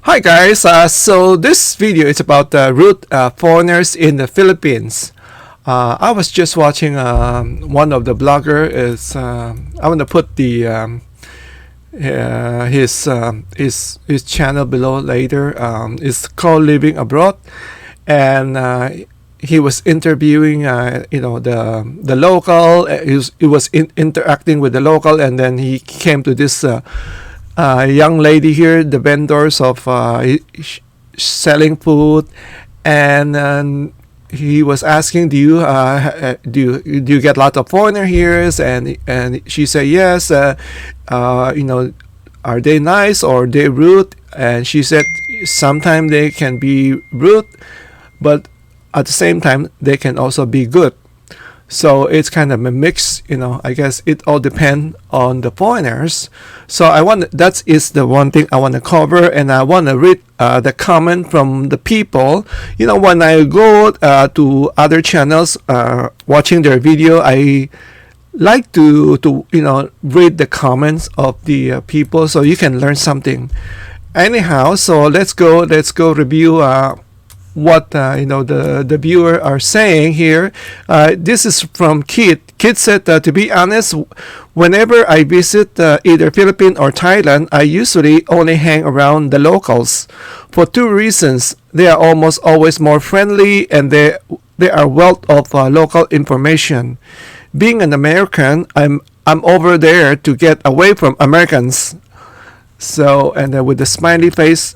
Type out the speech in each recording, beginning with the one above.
Hi guys, so this video is about the rude foreigners in the Philippines. I was just watching one of the blogger is I want to put the his channel below later. It's called Living Abroad, and he was interviewing the local. He was interacting with the local, and then he came to this. Young lady here, the vendors of selling food, and he was asking, do you get a lot of foreigner here? And she said yes. Are they nice or they rude? And she said sometimes they can be rude, but at the same time they can also be good. So it's kind of a mix, I guess it all depends on the foreigners. So that is the one thing I want to cover, and I want to read the comment from the people. When I go to other channels watching their video, I like to read the comments of the people so you can learn something. Anyhow, so let's go review what the viewer are saying here. This is from Kit. Kit said, to be honest, whenever I visit either Philippines or Thailand, I usually only hang around the locals for two reasons. They are almost always more friendly, and they are wealth of local information. Being an American, I'm over there to get away from Americans. So, and with the smiley face.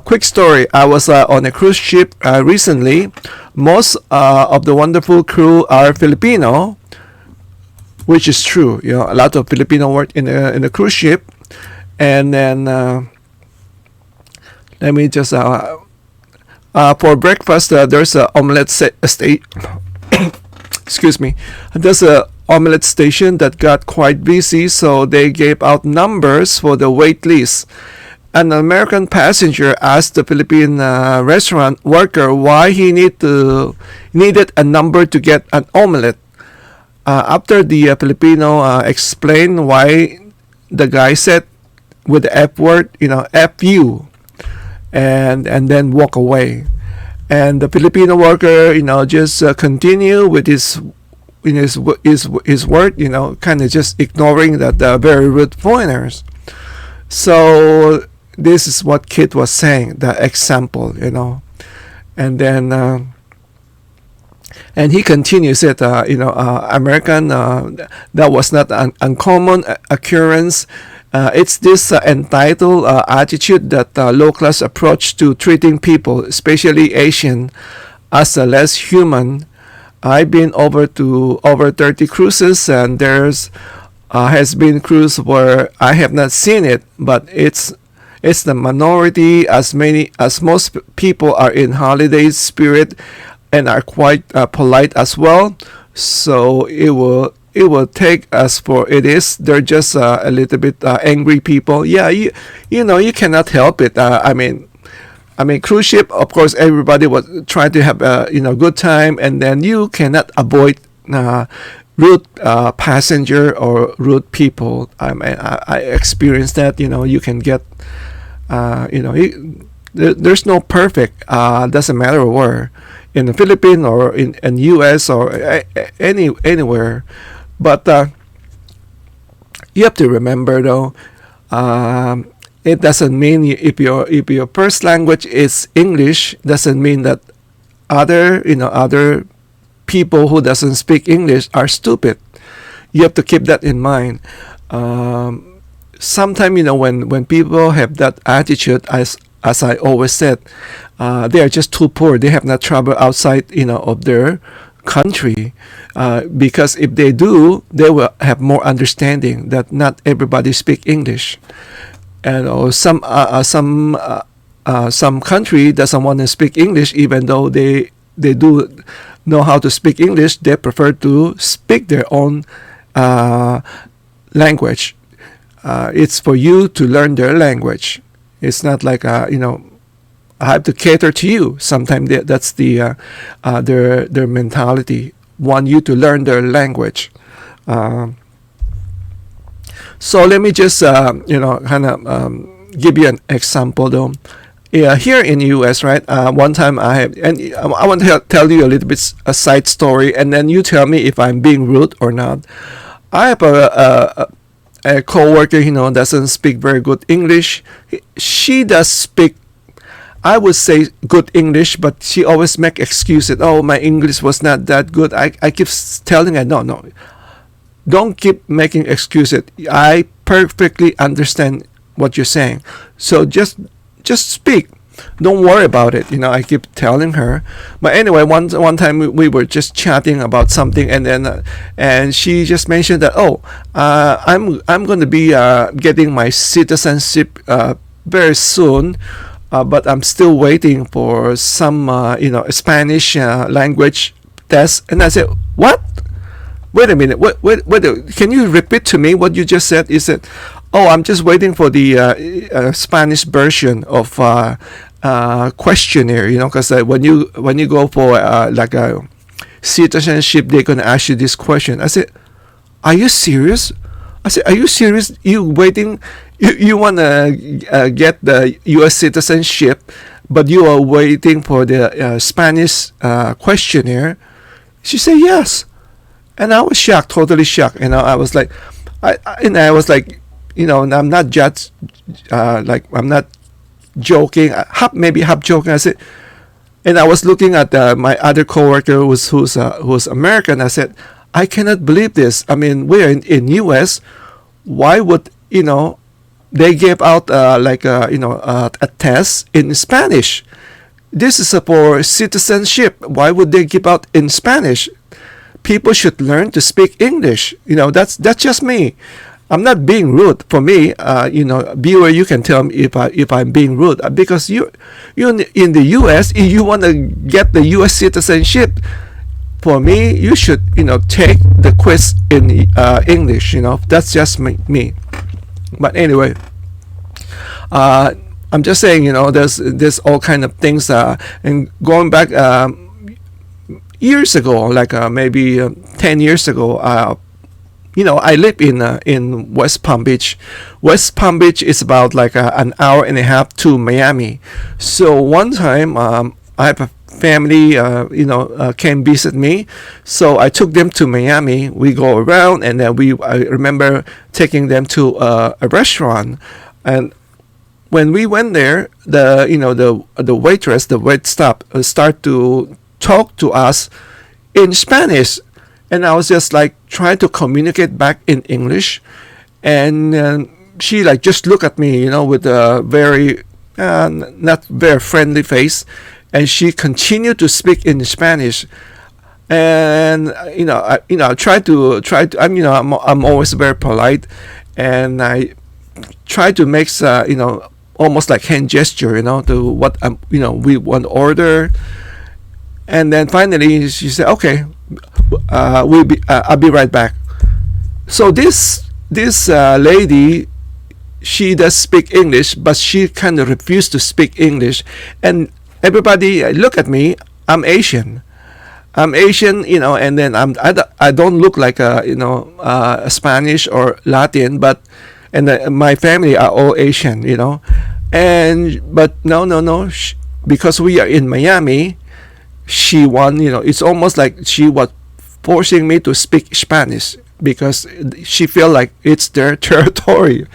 Quick story. I was on a cruise ship recently. Most of the wonderful crew are Filipino, which is true. A lot of Filipino work in the cruise ship. And then let me just for breakfast there's a omelette excuse me. There's a omelette station that got quite busy, so they gave out numbers for the wait list. An American passenger asked the Philippine restaurant worker why he needed a number to get an omelette. After the Filipino explained why, the guy said with the F word, F you, and then walk away. And the Filipino worker, just continue with his word, kind of just ignoring that very rude foreigners. So this is what Kit was saying, the example, and then and he continues it, American, that was not an uncommon occurrence. It's this entitled attitude that low class approach to treating people, especially Asian, as a less human. I've been over 30 cruises, and there's has been cruise where I have not seen it, but it's the minority, as most people are in holiday spirit and are quite polite as well. So it will take us for it is. They're just a little bit angry people. Yeah, you cannot help it. I mean, cruise ship. Of course, everybody was trying to have a good time, and then you cannot avoid rude passenger or rude people. I experienced that. You can get, there's no perfect. Doesn't matter where, in the Philippines or in U.S. or anywhere. But you have to remember though, it doesn't mean if your first language is English, doesn't mean that other people who doesn't speak English are stupid. You have to keep that in mind. Sometimes when people have that attitude, as I always said, they are just too poor. They have not traveled outside of their country, because if they do, they will have more understanding that not everybody speak English, and some country doesn't want to speak English, even though they do know how to speak English. They prefer to speak their own language. It's for you to learn their language. It's not like I have to cater to you. Sometimes that's their mentality. Want you to learn their language. So let me just kind of give you an example though. Yeah, here in U.S., right? One time I have, and I want to tell you a little bit a side story, and then you tell me if I'm being rude or not. I have a coworker, doesn't speak very good English. She does speak, I would say, good English, but she always make excuses. Oh, my English was not that good. I keep telling her, no, don't keep making excuses. I perfectly understand what you're saying. So just speak. Don't worry about it. I keep telling her. But anyway, one time we were just chatting about something, and then and she just mentioned that, I'm going to be getting my citizenship very soon, but I'm still waiting for some Spanish language test. And I said, what? Wait a minute. Wait. Can you repeat to me what you just said? He said, oh, I'm just waiting for the Spanish version of questionnaire. Because when you go for like a citizenship, they're gonna ask you this question. I said, are you serious? I said, are you serious? You waiting? You wanna get the U.S. citizenship, but you are waiting for the Spanish questionnaire? She said yes. And I was shocked, totally shocked. I was like, I was like, I'm not just like, I'm not joking, maybe half joking. I said, and I was looking at my other coworker who's American. I said, I cannot believe this. I mean, we're in U.S. Why would they gave out a test in Spanish? This is for citizenship. Why would they give out in Spanish? People should learn to speak English. That's just me. I'm not being rude. For me, viewer, you can tell me if I'm being rude, because you're in the U.S. If you want to get the U.S. citizenship, for me, you should take the quiz in English. That's just me. But anyway, I'm just saying, there's all kind of things. And going back years ago, like maybe 10 years ago, I live in West Palm Beach. West Palm Beach is about like an hour and a half to Miami. So one time, I have a family, came visit me. So I took them to Miami. We go around, and then I remember taking them to a restaurant. And when we went there, the waitress, the wait stop, start to talk to us in Spanish. And I was just like trying to communicate back in English, and she like just looked at me, with a very not very friendly face, and she continued to speak in Spanish. And I try to I'm always very polite, and I try to make almost like hand gesture, to what we want to order. And then finally she said, okay, I'll be right back. So this lady, she does speak English, but she kind of refused to speak English. And everybody look at me. I'm Asian, and then I don't look like a Spanish or Latin, but my family are all Asian, but no, because we are in Miami. She won, it's almost like she was forcing me to speak Spanish because she felt like it's their territory,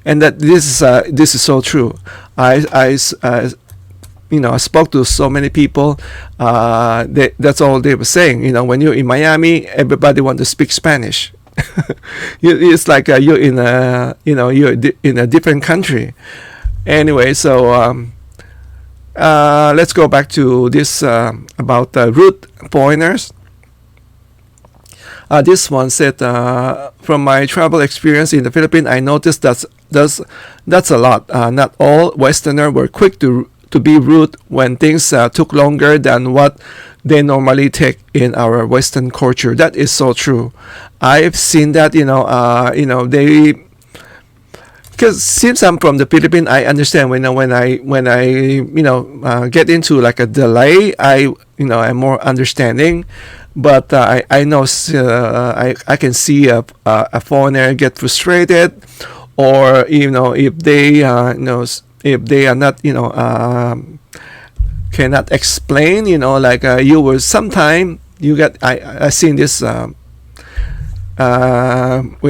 and that this is so true. I spoke to so many people. That's all they were saying. When you're in Miami, everybody wants to speak Spanish. It's like you're in you're in a different country. Anyway, so. Let's go back to this about rude foreigners. This one said, from my travel experience in the Philippines, I noticed that's a lot. Not all Westerners were quick to be rude when things took longer than what they normally take in our Western culture. That is so true. I've seen that. They. Because since I'm from the Philippines, I understand when I get into like a delay, I'm more understanding. But I know I can see a foreigner get frustrated, or if they if they are not cannot explain, like you will sometime you get I seen this with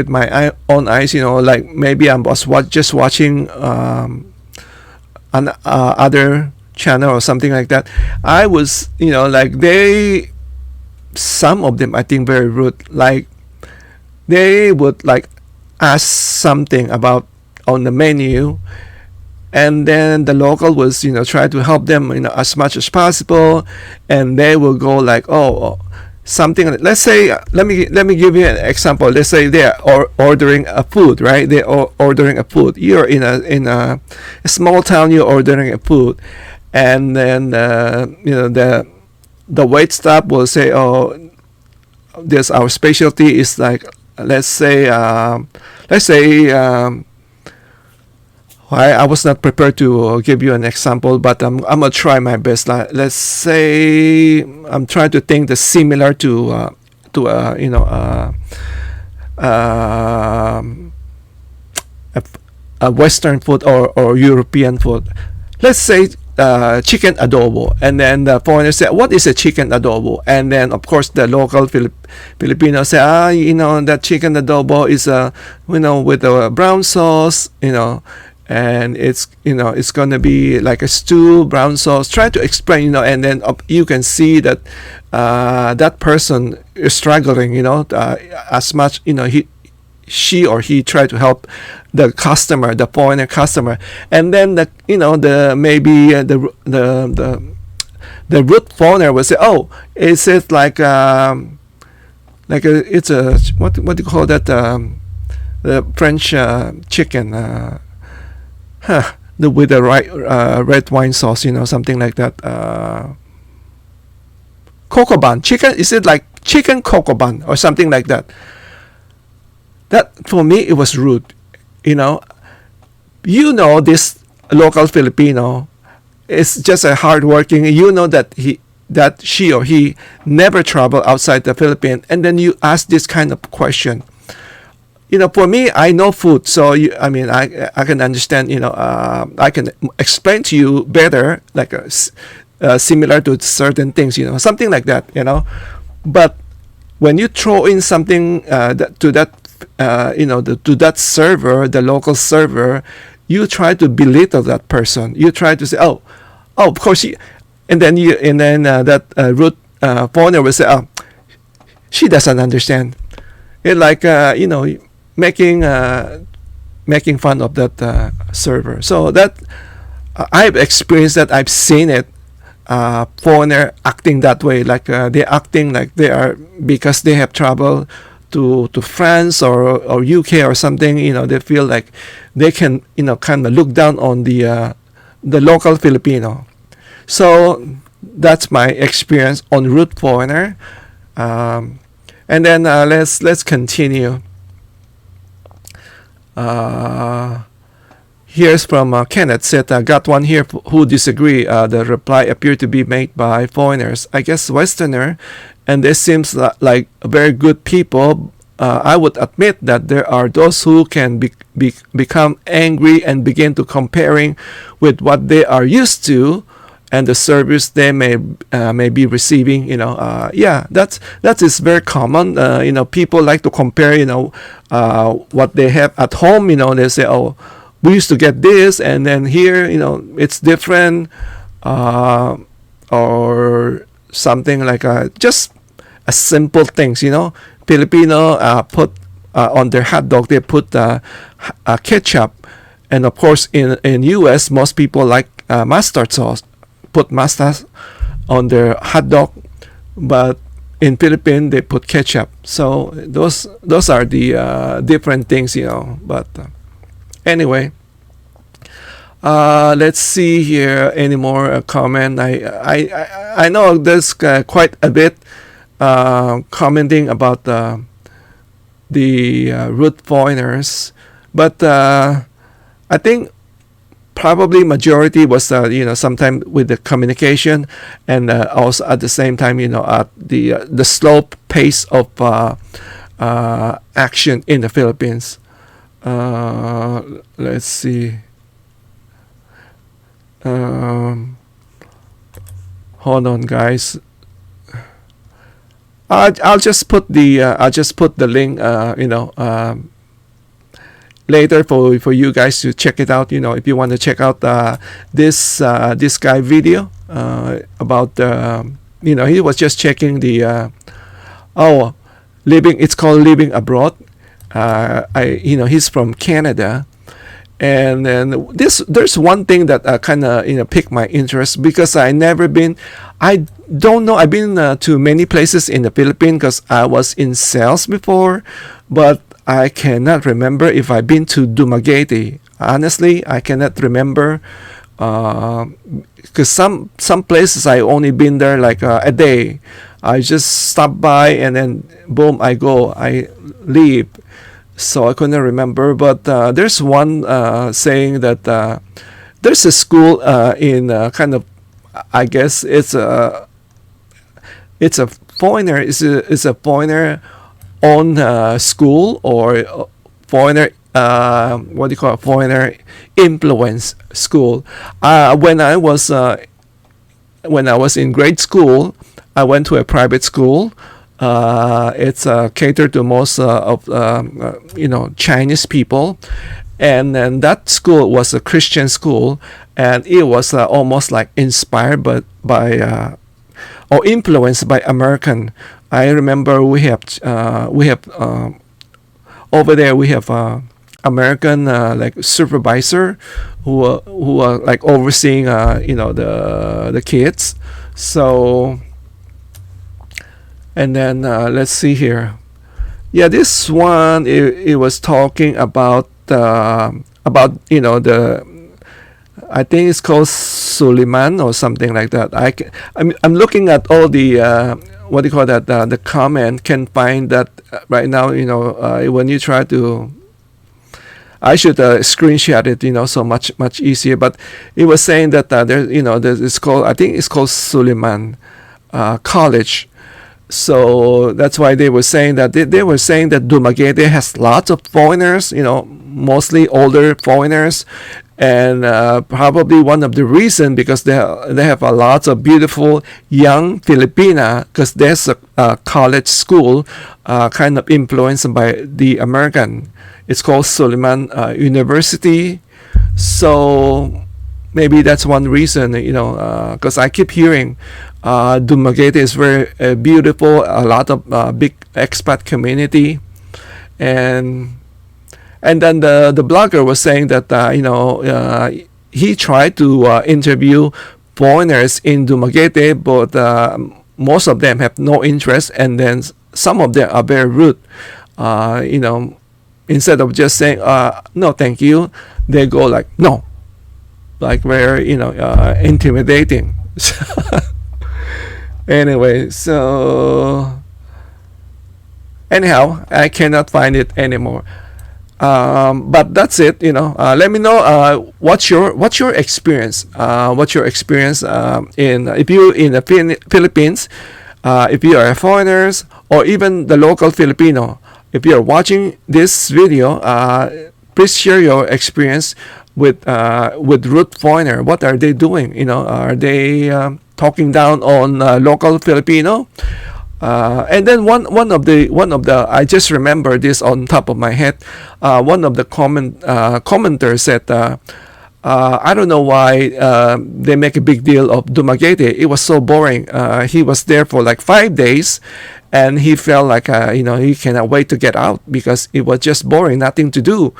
my own eyes, like maybe I was just watching an other channel or something like that. I was like some of them I think very rude, like they would like ask something about on the menu, and then the local was try to help them as much as possible, and they will go like, oh, something. Let's say, let me give you an example. Let's say they're ordering a food, right? They're ordering a food. You're in a small town, you're ordering a food, and then the wait staff will say, oh, this our specialty is like, let's say I was not prepared to give you an example, but I'm gonna try my best. Let's say I'm trying to think the similar to a Western food or European food. Let's say chicken adobo, and then the foreigner say, what is a chicken adobo? And then of course the local Filipino say, that chicken adobo is with a brown sauce, and it's gonna be like a stew, brown sauce. Try to explain, and then you can see that that person is struggling, as much, she or he tried to help the customer, the foreigner customer, and then the root foreigner will say, oh, is it like it's a what do you call that, the French chicken, with the red wine sauce, something like that, coco bun chicken. Is it like chicken coco bun or something like that? That for me it was rude. This local Filipino is just a hardworking. That she or he never travel outside the Philippines, and then you ask this kind of question. For me, I know food, so I can understand. I can explain to you better, like similar to certain things. Something like that. But when you throw in something to that server, the local server, you try to belittle that person. You try to say, oh, of course, and then that rude foreigner will say, oh, she doesn't understand. It like making fun of that server. So that I've experienced that. I've seen it. Foreigner acting that way, like they're acting like they are, because they have traveled to France or UK or something. They feel like they can kind of look down on the local Filipino. So that's my experience on rude foreigner. And then let's continue. Here's from Kenneth, said, got one here who disagree. The reply appeared to be made by foreigners, I guess Westerner, and this seems like very good people. I would admit that there are those who can become angry and begin to comparing with what they are used to and the service they may be receiving. That is very common. People like to compare. What they have at home. They say, oh, we used to get this, and then here, it's different, or something like just a simple things. Filipino put on their hot dog, they put ketchup, and of course in US most people like mustard sauce. Put mustard on their hot dog, but in Philippines they put ketchup. So those are the different things, But anyway, let's see here. Any more comment? I know there's quite a bit commenting about the rude foreigners, but I think probably majority was sometime with the communication, and also at the same time at the slow pace of action in the Philippines. Let's see. Um, Hold on, guys. I'll just put the link. Later for you guys to check it out. If you want to check out this guy video about he was just checking the living. It's called living abroad. He's from Canada, and then there's one thing that kind of piqued my interest because I don't know. I've been to many places in the Philippines because I was in sales before, but I cannot remember if I've been to Dumaguete. Honestly, I cannot remember because some places I only been there like a day. I just stop by and then boom, I leave. So I couldn't remember, but there's one saying that there's a school in kind of, I guess it's a foreigner, it's a foreigner own school or foreigner what do you call it, foreigner influence school. When I was in grade school, I went to a private school. It's catered to most of Chinese people, and then that school was a Christian school, and it was almost like inspired by or influenced by American. I remember we have over there we have American like supervisor who are like overseeing the kids. So and then let's see here. Yeah, this one it was talking about the I think it's called Suleiman or something like that. I'm looking at all the what do you call that, the comment. Can find that right now. When you try to, I should screenshot it. So much easier. But it was saying that it's called, I think it's called Suleiman College. So that's why they were saying that they were saying that Dumaguete has lots of foreigners, mostly older foreigners, and probably one of the reason because they have a lot of beautiful young Filipina, because there's a college school kind of influenced by the American. It's called Suleiman University. So maybe that's one reason, because I keep hearing Dumaguete is very beautiful, a lot of big expat community, and then the blogger was saying that he tried to interview foreigners in Dumaguete, but most of them have no interest, and then some of them are very rude. Instead of just saying no thank you, they go like no, like very intimidating. Anyway, so anyhow, I cannot find it anymore. But that's it. Let me know what's your experience. What's your experience in if you in the Philippines, if you are foreigners or even the local Filipino. If you are watching this video, please share your experience with root foreigner. What are they doing? Are they talking down on local Filipino? And then one of the I just remember this on top of my head. One of the commenters said, I don't know why they make a big deal of Dumaguete. It was so boring. He was there for like 5 days, and he felt like he cannot wait to get out because it was just boring, nothing to do.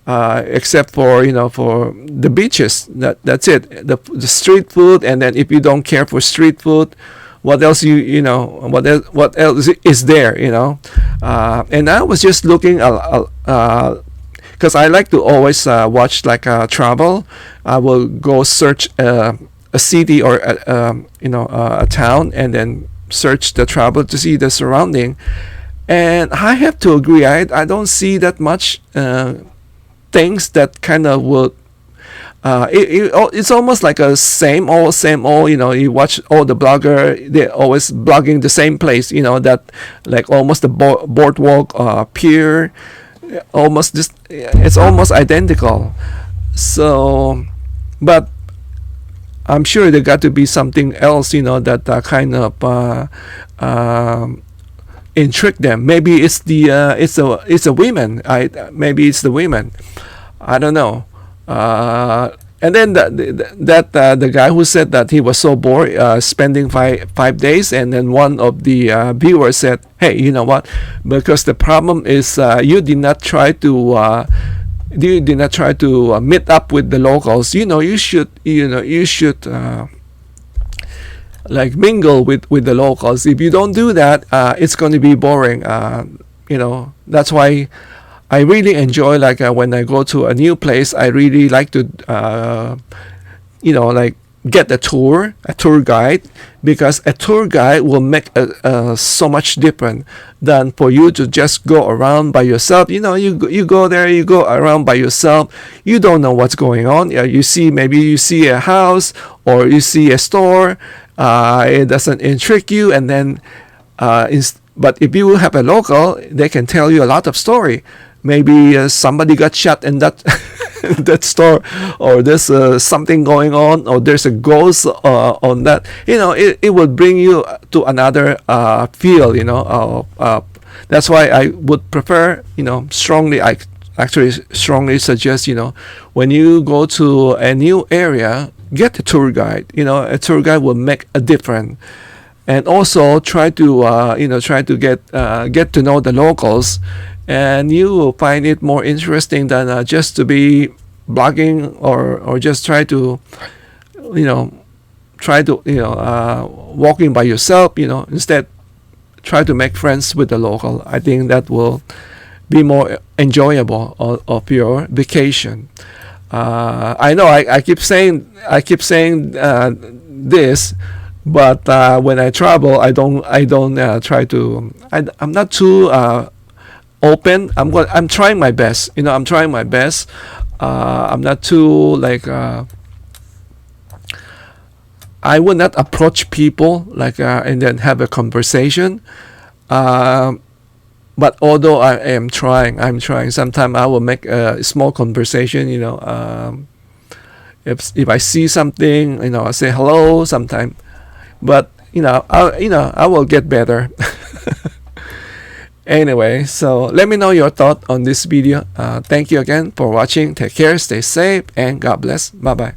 Except for for the beaches. That's it. The street food, and then if you don't care for street food, what else what else is there? And I was just looking because I like to always watch like travel. I will go search a city or a town, and then search the travel to see the surrounding. And I have to agree, I don't see that much things that kind of would it's almost like a same old. You watch all the blogger, they're always blogging the same place, that like almost the boardwalk pier, almost just it's almost identical. So, but I'm sure there got to be something else, that kind of intrigue them. Maybe it's a women. Maybe it's the women. I don't know. And then the guy who said that he was so bored spending 5 days, and then one of the viewers said, "Hey, you know what? Because the problem is you did not try to." You did not try to meet up with the locals. You should like mingle with the locals. If you don't do that, it's going to be boring. That's why I really enjoy, like, when I go to a new place. I really like to like get a tour guide, because a tour guide will make so much different than for you to just go around by yourself. You go there, you go around by yourself, you don't know what's going on. Maybe you see a house or you see a store, it doesn't intrigue you, and then but if you have a local, they can tell you a lot of story. Maybe somebody got shot in that that store, or there's something going on, or there's a ghost on that. It will bring you to another feel. That's why I would prefer, strongly. I actually strongly suggest, when you go to a new area, get a tour guide. A tour guide will make a difference. And also try to get to know the locals, and you will find it more interesting than just to be blogging, or just try to walking by yourself. Instead, try to make friends with the local. I think that will be more enjoyable of your vacation. I know I keep saying this, but when I travel, I don't try to. I'm not too open. I'm trying my best. I'm trying my best. I'm not too like. I will not approach people like and then have a conversation. But although I'm trying. Sometimes I will make a small conversation. If I see something, I say hello. Sometimes. But I will get better. Anyway, so let me know your thought on this video. Thank you again for watching. Take care, stay safe, and God bless. Bye bye.